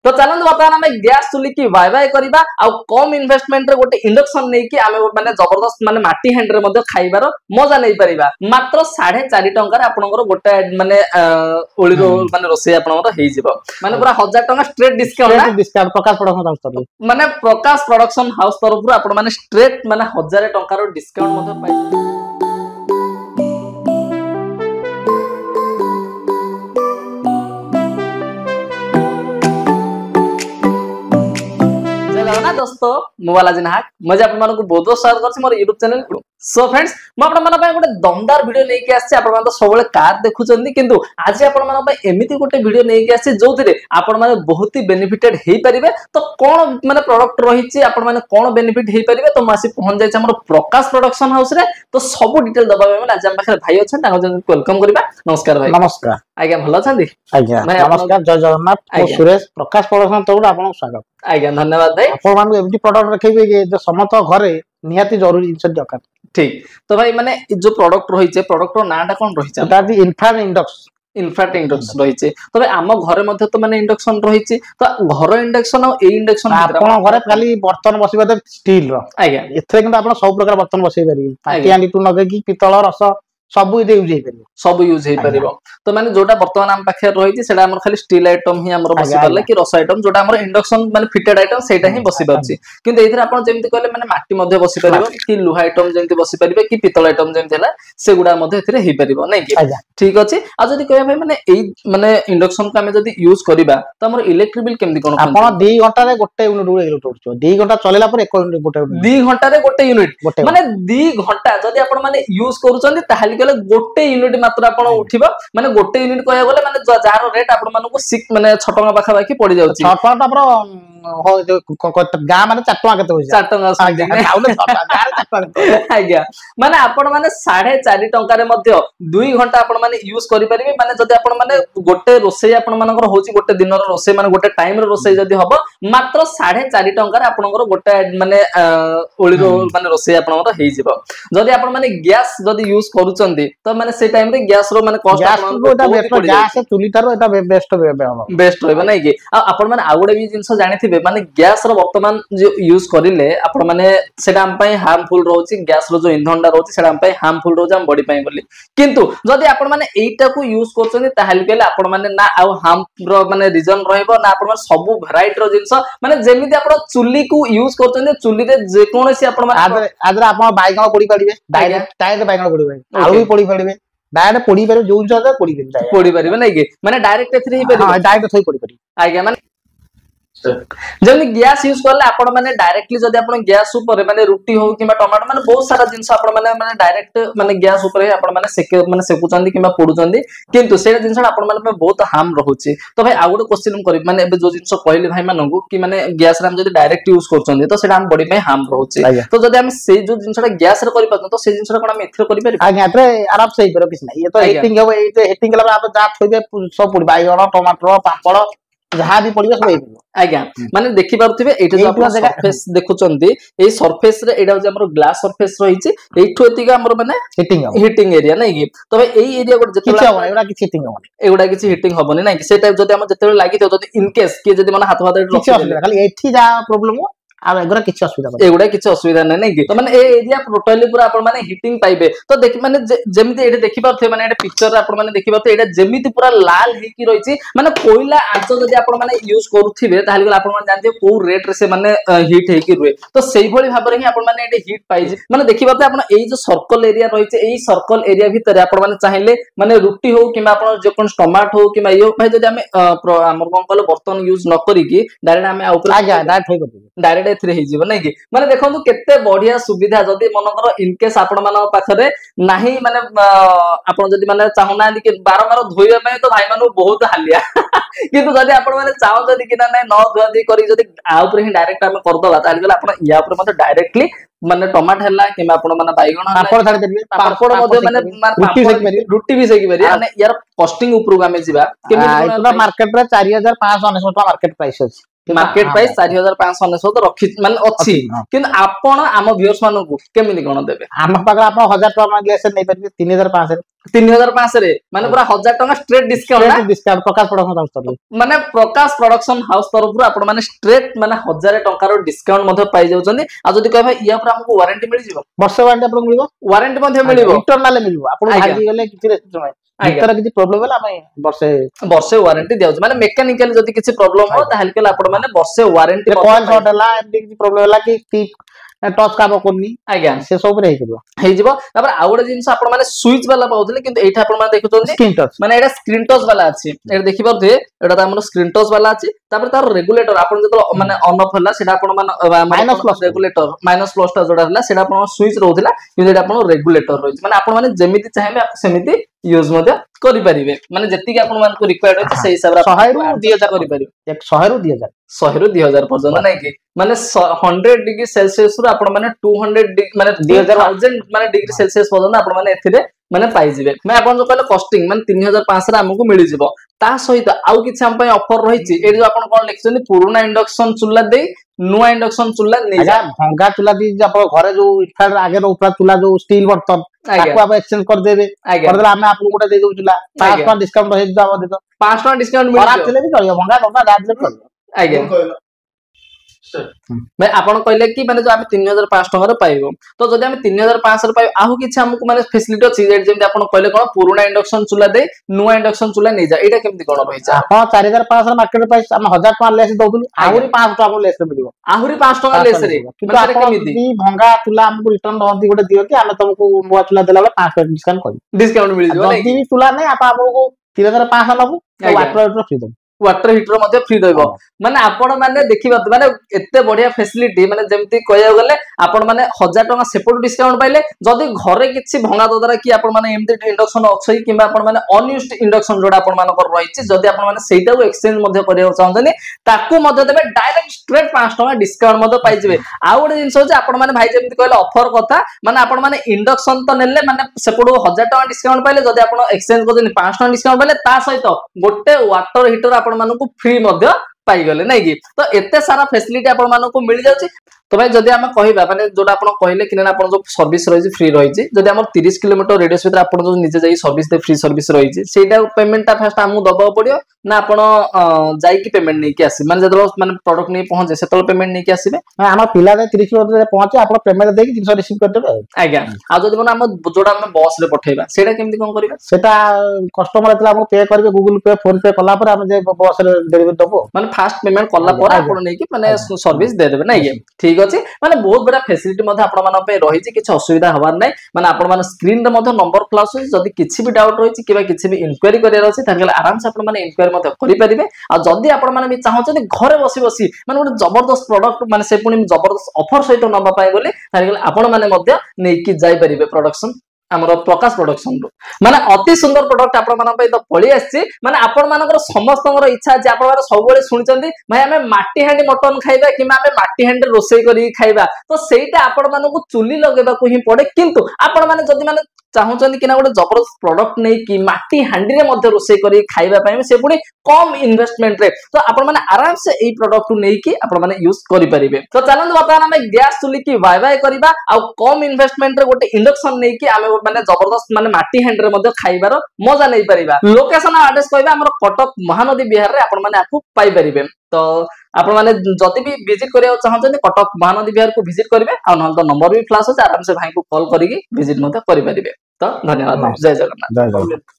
तो चलନ୍ତୁ ବର୍ତ୍ତମାନ ଆମେ ଗ୍ୟାସ ଚୁଲି की बाय बाय करबा आ कम इन्वेस्टमेंट रे गोटे इंडक्शन नै कि आमे माने जबरदस्त माने माटी हैंड रे मध्ये खाइबार मजा नै परिबा मात्र 4.5 टंका रे आपनकर गोटे माने ओळी रो माने रोसे आपनकर हेइ जिवो माने पूरा 1000 टंका स्ट्रेट डिस्काउंट प्रकाश प्रोडक्शन हाउस तरफ माने प्रकाश प्रोडक्शन हाउस तरफ आपण माने स्ट्रेट माने 1000 टंका रो डिस्काउंट मध्ये पाइ दोस्तों मोबाइल आज नाहक मजे आपण मानको बहुत बहुत स्वागत करछि मोर YouTube चैनल सो फ्रेंड्स म आपण माने पय गोटे दमदार वीडियो नै के आछि आपण माने तो सबले कार देखुचंदी किंतु आज आपण माने पय एमिति गोटे वीडियो नै के आछि जोथिरे आपण माने बहुत ही बेनिफिटेड हेइ परिबे तो कोन माने प्रोडक्ट रहिछि आपण माने कोन बेनिफिट हेइ परिबे तो मासी पहुंच जाय हमर प्रकाश प्रोडक्शन हाउस रे तो सब डिटेल दबा में आज हम पाखरे भाई अछन ताको वेलकम करबा नमस्कार भाई नमस्कार आज्ञा भलो छंदी आज्ञा नमस्कार जय जगन्नाथ ओ सुरेश प्रकाश प्रोडक्शन तोड आपन स्वागत आज्ञा धन्यवाद भाई आपण मान एमिति प्रोडक्ट रखिबे जे जो समस्त घरे निहाती जरूरी जिंस दरकार ठीक तो भाई माने जो प्रोडक्ट रहिছে प्रोडक्ट रो नाटा कोन रहिছে तादी इन्फ्राट इंडक्शन रहिছে तबे आम घरे मध्ये तो माने इंडक्शन रहिছে तो घर इंडक्शन और ए इंडक्शन आपण घरे खाली बर्तन बसिबा त स्टील रो आज्ञा एथरे किंतु आपण सब प्रकार बर्तन बसै पारि ताती आंडी टू नगे की पितल रस सब इदे यूज हे परिबो सब यूज हे परिबो तो माने जोटा वर्तमान हम पाखे रहिछि सेटा हमर खाली स्टील आइटम ही हमर बसि परले कि रस आइटम जोटा हमर इंडक्शन माने फिटेड आइटम सेटा ही बसि परछि किंतु एथरे आपण जेमति कहले माने माटी मध्ये बसि परिबो कि लोहा आइटम जेमति बसि परिबे कि पितल आइटम जेमति हला से गुडा मध्ये एथरे हे परिबो नै कि ठीक अछि आ जदि कहय भाई माने एई माने इंडक्शन का हमें जदि यूज करबा तो हमर इलेक्ट्रिक बिल केमति कोन आपण 2 घंटा रे गोटे यूनिट इलेक्ट्रिक 2 घंटा चलेला पर 1 यूनिट गोटे 2 घंटा रे गोटे यूनिट माने 2 घंटा जदि आपण माने यूज करूचंदी ताहाली कहले गोटे यूनिट मात्र आपण उठिबो माने गोटे यूनिट कहया गले माने जार रेट आपण मानको 6 माने 6 टका पाखा बाकी पड़ी जाउची 6 टका हमरो हो गा माने 4 टका केते होई 4 टका आज्ञा माने आपण माने 4.5 टका रे मध्ये 2 घंटा आपण माने यूज करि परिबे माने जदि आपण माने गोटे रोसई आपण मानकर होची गोटे दिन रो रोसई माने गोटे टाइम रो रोसई जदि हबो मात्र 4.5 टका रे आपनकर गोटे माने ओळी रो माने रोसई आपनकर हेइ जिवो जदि आपण माने गैस जदि यूज करूचंदी तो माने से टाइम रे गैस रो माने कॉस्ट आपन गैस चुली तारो एटा बेस्ट होबे नै कि आपण माने आगुडे भी जिंस जानिथिबे माने गैस रो वर्तमान जो यूज करिले आपण माने सेटा हम पय हार्मफुल रहउची गैस रो जो ईंधनडा रहउची सेटा हम पय हार्मफुल रहउची हम बॉडी पय बोली किंतु जदि आपण माने एटा को यूज करचनी ताहाल केले आपण माने ना आ हार्म रो माने रीजन रहइबो ना आपण माने सब वैरायटी रो जिंस माने जेमिति आपण चुली को यूज करचनी चुली रे जे कोनसी आपण माने आदर आपण बाइगण पोडी पाडिबे डायरेक्ट बाइगण पोडी आलू भी पोडी पाडिबे डायरेक्ट पोडी पारे जो जगह पोडी पारिबे नै कि माने डायरेक्ट एथरे ही पारिबे हां डायरेक्ट थई पोडी पारि आज्ञा माने जब गैस यूज करले आपण माने डायरेक्टली जदि आपण गैस ऊपर माने रोटी हो किबा टमाटो माने बहुत सारा जिंस आपण माने डायरेक्ट माने गैस ऊपर आपण माने सेकुचंदी किबा पोडुचंदी किंतु सेटा जिंस आपण माने बहुत हार्म रहउची तो भाई आ गुड क्वेश्चन हम करी माने एबे जो जिंस कहले भाई मानंगु कि माने गैस रे हम जदि डायरेक्ट यूज करचंदी तो सेटा हम बॉडी पे हार्म रहउची तो जदि हम से जो जिंसटा गैस रे करि पातो तो से जिंसटा कोन हम एथरे करि पारि आगे एथरे आराम से हिपर किछ नै ये तो हीटिंग हो ए हीटिंग कला आप जा थोइबे सब पोडी बाइगण टमाटर पापड़ जहां भी पड़िबे सब हेइबो आज्ञा माने देखि पारथिबे एटा जो आपण सरफेस देखुचंदी ए सरफेस रे एटा जो हमर ग्लास सरफेस रहिछि एठो एतिका हमर माने हीटिंग एरिया नै कि तबे एई एरिया गोट जतला एगुडा किछ हीटिंग होबो एगुडा किछ हीटिंग होबोनी नै कि सेटा जदि हम जतेले लागि तो जदि इन केस के जदि माने हाथ हाथ रखि खाली एठी जा प्रॉब्लम आ एगुडा किछ असुविधा एगुडा किछ असुविधा नै कि तो माने ए एरिया टोटली पूरा आपण माने हीटिंग पाइबे तो देखि माने जेमिति एटा देखि पारथे माने एटा पिक्चर रे आपण माने देखि पारथे एटा जेमिति पूरा लाल हे कि रहिछि माने कोइला आंच जदि आपण माने यूज करूथिबे ताहाले आपण माने जानते को रेट रे से माने हीट हे कि रुए तो सेही भली भाबरे ही आपण माने एटा हीट पाइजे माने देखि पारथे आपण एई जो सर्कल एरिया रहिछि एई सर्कल एरिया भीतर आपण माने चाहिले माने रोटी हो किबा आपण जे कोन टमाटो हो किबा यो भाई जदि हमें हमर कोन कहलो बर्तन यूज न करी कि डायरेक्ट हमें ऊपर आज्ञा डायरेक्ट हे करबे डायरेक्ट एथरे हे जीव नै कि माने देखंतु केते बढ़िया सुविधा जदि मनकर इन केस आपण माने पाखरे नाही माने आपण जदि माने चाहना कि बारंबार धोइबा पय तो भाई मानु बहुत हालिया किंतु जदि आपण माने चाहो जदि कि ना न धोदी करी जदि आ ऊपर ही डायरेक्ट हम कर दवा ताली गला आपण या ऊपर मते डायरेक्टली माने टमाटर हला किबा आपण माने बाइगण पापड़ छाडी देबे पापड़ मध्ये माने रोटी भी सेकी बरी माने यार कॉस्टिंग ऊपर गामे जिबा केमे मार्केट रे 4500 टका मार्केट प्राइस अछि मार्केट प्राइस 4599 रखि माने अछि किंतु आपण आम व्यूअर्स मानकु केमिति कोन देबे आम पाकर आप 1000 टका लेस नै परबे 3500 3005 रे माने पूरा 1000 टका स्ट्रेट डिस्काउंट प्रकाश प्रोडक्शन हाउस तरफ माने प्रकाश प्रोडक्शन हाउस तरफ आपण माने स्ट्रेट माने 1000 टका रो डिस्काउंट मध्ये पाई जाउछन्ती आ जदी कहबा या पर हमको वारंटी मिल जिवो वर्ष वारंटी आपन मिलिबो वारंटी मध्ये मिलिबो इंटरनल मिलिबो आपण भागी गले किछि रेस्ट्रिक्शन है इतर किछि प्रॉब्लम होला हम वर्षे वारंटी दियाउ माने मेकानिकल जदी किछि प्रॉब्लम हो ताहल केला आपण माने वर्षे वारंटी कॉइल शॉर्ट होला एमडी किछि प्रॉब्लम होला कि टच काम कोनी आज्ञा से सब रे हे जिवो तापर आउडे जिंस आपण माने स्विच वाला पाउतले किंतु एठा आपण माने देखुतोंती स्क्रीन टच माने एटा स्क्रीन टच वाला अछि एटा देखि परथे एटा त हमर स्क्रीन टच वाला अछि तापर तार रेगुलेटर आपण जतो माने ऑन ऑफ होला सेटा आपण माने minus plus regulator minus plus टा जोडा होला सेटा आपण स्विच रहउतला किंतु एटा आपण रेगुलेटर रहि माने आपण माने जेमिति चाहेबे सेमिति यूज मध्ये करि परिबे माने जति के आपण मानको रिक्वायर्ड अछि से हिसाब रे 100 रु 2000 करि परिबे 100 रु 2000 100 रु 2000 पर्यंत नै कि माने 100 डिग्री सेल्सियस रु आपण माने 200 माने 2000 माने डिग्री सेल्सियस पर्यंत आपण माने एथिरे माने पाई जिवे मैं आपण जो कहले कॉस्टिंग माने 3500 रे हमकु मिलि जिवो ता सहित आउ किछ हम पय ऑफर रहिछि ए जो आपण कोन लिखछन पुराना इंडक्शन चुल्ला दे नुआ इंडक्शन चुल्ला नै जा भंगा चुल्ला दी आप घरे जो इफार आगे रोपरा चुल्ला जो स्टील बर्तन ताको आप एक्सचेंज कर देबे कर देला हमें आपन गोटा दे दउ चुल्ला 5% डिस्काउंट रहि जाव दे तो 5% डिस्काउंट मिल खराब चले भी चलियो भंगा डबा दाद ले आगे मैं आपण कहले कि माने जो हम 3500 टका रे पाइबो तो जदि हम 3500 रे पाइबो आहु किछ हमकु माने फैसिलिटी अछि जेमति आपण कहले कोन पुराना इंडक्शन चुल्ला दे नुआ इंडक्शन चुल्ला नै जा एटा केमति कोन रहिचा हां 4500 मार्केट प्राइस हम 1000 टका लेस दउतु आहुरी 500 टका लेस मिलिबो आहुरी 5 टका लेस रे किंतु आपण केमिति भंगा चुल्ला हमकु रिटर्न दहंती गोटे दियो कि हम तुमको नुआ चुल्ला देला बेला 5% डिस्काउंट कर डिस्काउंट मिल जिवो नै जदि चुल्ला नै आप हमकु 3500 लबु वाटर हीटर फ्री दउ वाटर हीटर मध्ये फ्री देबो माने आपण माने देखिबा माने एते बढ़िया फैसिलिटी माने जेमति कहया गले आपण माने 1000 टका सेपरेट डिस्काउंट पाइले जदी घरे किछि भंगा ददरा कि आपण माने एमति इंडक्शन अछि किबा आपण माने अनयूज्ड इंडक्शन जोडा आपण माने कर रहिछि जदी आपण माने सेटा को एक्सचेंज मध्ये करियो चाहतनी ताकू मध्ये देबे डायरेक्ट स्ट्रेट 5 टका डिस्काउंट मध्ये पाइ जिवे आ गोटे जिंस होजे आपण माने भाई जेमति कहले ऑफर कथा माने आपण माने इंडक्शन तो नेले माने सेपटो 1000 टका डिस्काउंट पाइले जदी आपण एक्सचेंज करजनी 5 टका डिस्काउंट पाइले ता सहित गोटे वाटर हीटर आपण मानको फ्री मध्ये पाई गले नै कि तो एते सारा फैसिलिटी आपण मानको मिल जाउची तो भाई जदी हम कहिबा माने जोडा आपण कहले कि ना आपण जो सर्विस रहिछि फ्री रहिछि जदी हमर 30 किलोमीटर रेडियस भीतर आपण जो निजे जाई सर्विस दे फ्री सर्विस रहिछि सेटा पेमेंट ता फर्स्ट हमु दबा पडियो ना आपण जाई कि पेमेंट नै कि आसी माने जदो माने प्रोडक्ट नै पहुंचे सेतल पेमेंट नै कि आसीबे हम पिला दे 30 किलोमीटर पहुंचे आपण पेमेंट देकी जिंस रिसीव कर देबे आज्ञा आ जदी मन हम जोडा हम बस रे पठेबा सेटा केमति कोन करबा सेटा कस्टमर एतला हम पे करबे गूगल पे फोन पे कला पर हम जे बस रे डिलीवरी दबो माने फास्ट पेमेंट कला पर आपण नै कि माने सर्विस दे देबे नै कि ठीक अछि माने बहुत बड़ा फैसिलिटी मध्ये आपण माने पे रहिछि किछ असुविधा हवार नै माने आपण माने स्क्रीन रे मध्ये नंबर फ्लैश होछि जदी किछि भी डाउट रहिछि किबा किछि भी इंक्वायरी करियर अछि ताकले आराम से आपण माने इंक्वायरी मध्ये करि परिबे आ जदी आपण माने भी चाहौछथि घरे बसी बसी माने गोटे जबरदस्त प्रोडक्ट माने से पुनी जबरदस्त ऑफर सहित नबा पाए बोले ताकले आपण माने मध्ये नै कि जाई परिबे प्रोडक्शन हमर प्रकाश प्रोडक्शन रो माने अति सुंदर प्रोडक्ट आपण माने पे तो पळी आछि माने आपण मानकर समस्तଙ୍କର इच्छा जे आपण माने सब बेले सुनिचंदी भाई हमें माटी हांडी मटन खाइबा कि हमें माटी हांडी रोसई करी खाइबा तो सेटा आपण मानको चुली लगेबा को ही पड़े किंतु आपण माने जदी माने चाहउचंदी कि ना गोटे जबरदस्त प्रोडक्ट नै कि माटी हांडी रे मध्ये रोसई करी खाइबा पय से पुनी कम इन्वेस्टमेंट रे तो आपण माने आराम से एई प्रोडक्ट नै कि आपण माने यूज करि परिबे तो चलन बता हमें गैस चुली की बाय बाय करबा आ कम इन्वेस्टमेंट रे गोटे इंडक्शन नै कि हमें माने जबरदस्त माने माटी हांडी रे मध्ये खाइबार मजा नै परिबा लोकेशन एड्रेस कहबा हमर कटक महानदी बिहार रे आपण माने आकु पाई परिबे तो आपण माने जति भी विजिट करियो चाहछन कटक महानदी बिहार को विजिट करिवे आ न तो नंबर भी फ्लैश हो आराम से भाई को कॉल करिके विजिट मते करि परिबे तो धन्यवाद जय जगन्नाथ।